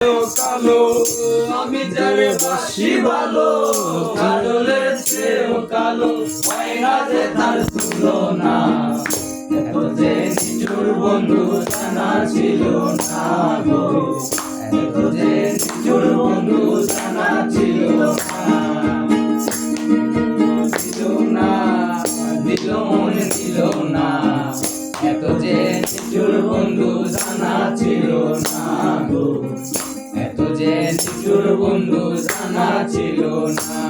কালো আমি যারে বাসি ভালো কাজলের চেয়েও কালো হয় না যে তার তুলনা এত যে নিঠুর বন্ধু জানা ছিল না গো এত যে নিঠুর বন্ধু জানা ছিল না দিল মন দিল না এত যে নিঠুর বন্ধু জানা ছিল না গো এত যে নিঠুর বন্ধু জানা ছিল না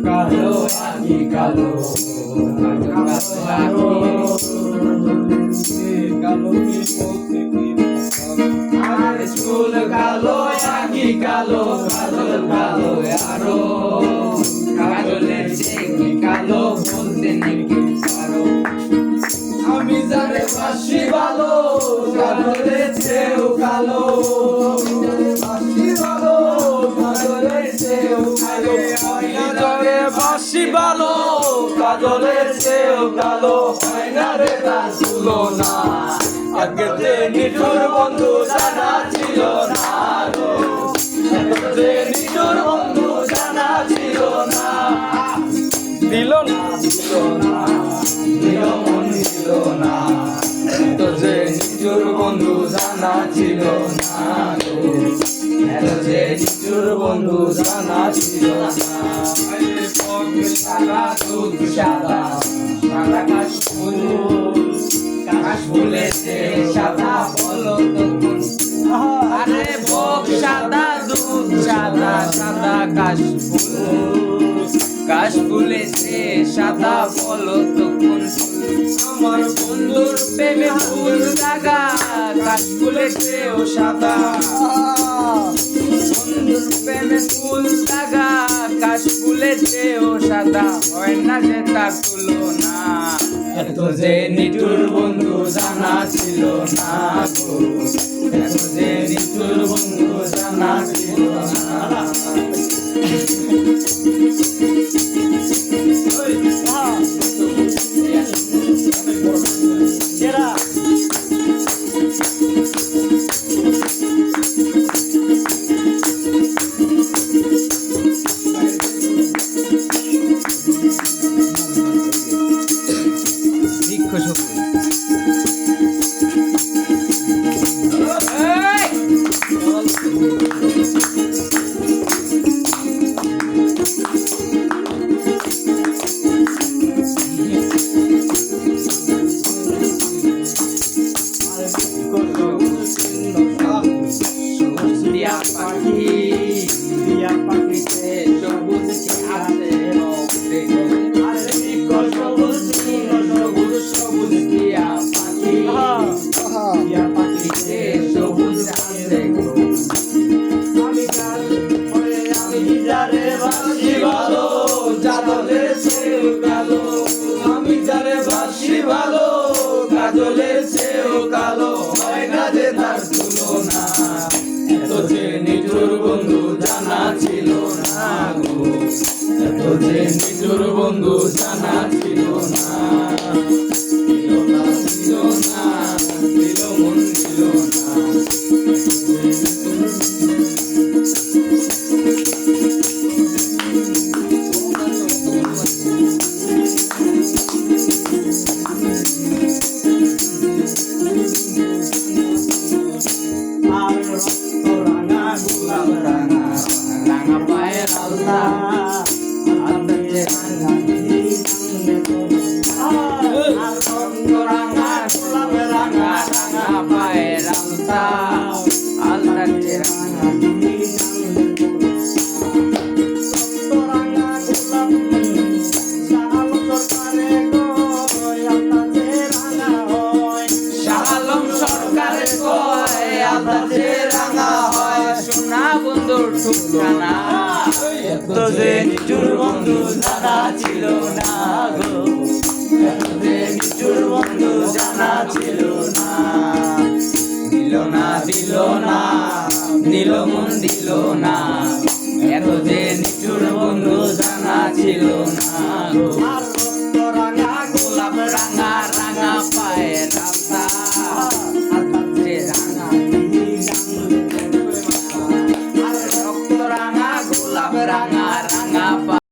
কালো আকি কালো কালো আরে চুল কালো আকি কালো কাজল কালো আরো কাজলের চেয়ে কালো বলতে নাকি পারো আমি যারে বাসি ভালো কাজলের চেয়েও কালো বাসি ভালো কাজলের চেয়েও কালো হয় না রে তার তুলনা আগে যে নিঠুর বন্ধু জানা ছিল না গো যে নিঠুর বন্ধু জানা ছিল না দিল না দিল না দিল মন দিল না তো যে নিঠুর বন্ধু জানা ছিল না গো যে নিঠুর বন্ধু জানা ছিল না সাদা দুধ সাদা সাদা কাশ ফুলেছে সাদা বলো তখন আরে বক সাদা দুধ সাদা সাদা কাশ ফুলেছে সাদা বলো তখন আমার বন্ধুর প্রেমে ফুল লাগা কাশ ফুলেছে ও সাদা বন্ধুর প্রেমে ফুল লাগা কাশ ফুলেছে ও সাদা হয় না যে তার তুলনা এত যে নিঠুর বন্ধু জানা ছিল না গো এত যে নিঠুর বন্ধু জানা ছিল না আমি যারে বাসি ভালো কাজলের চেয়েও কালো হয় না যে তার তুলনা এত যে নিঠুর বন্ধু জানা ছিল না গো এত যে নিঠুর বন্ধু জানা ছিল না দিল না দিল না দিল মন দিল না বন্ধুর ঠিকানা এত যে নিঠুর বন্ধু জানা ছিল না গো। নিষ্ঠুর বন্ধু জানা ছিল না। দিল না দিল না নিল মন দিল না, এত যে নিষ্ঠুর বন্ধু জানা ছিল না গো।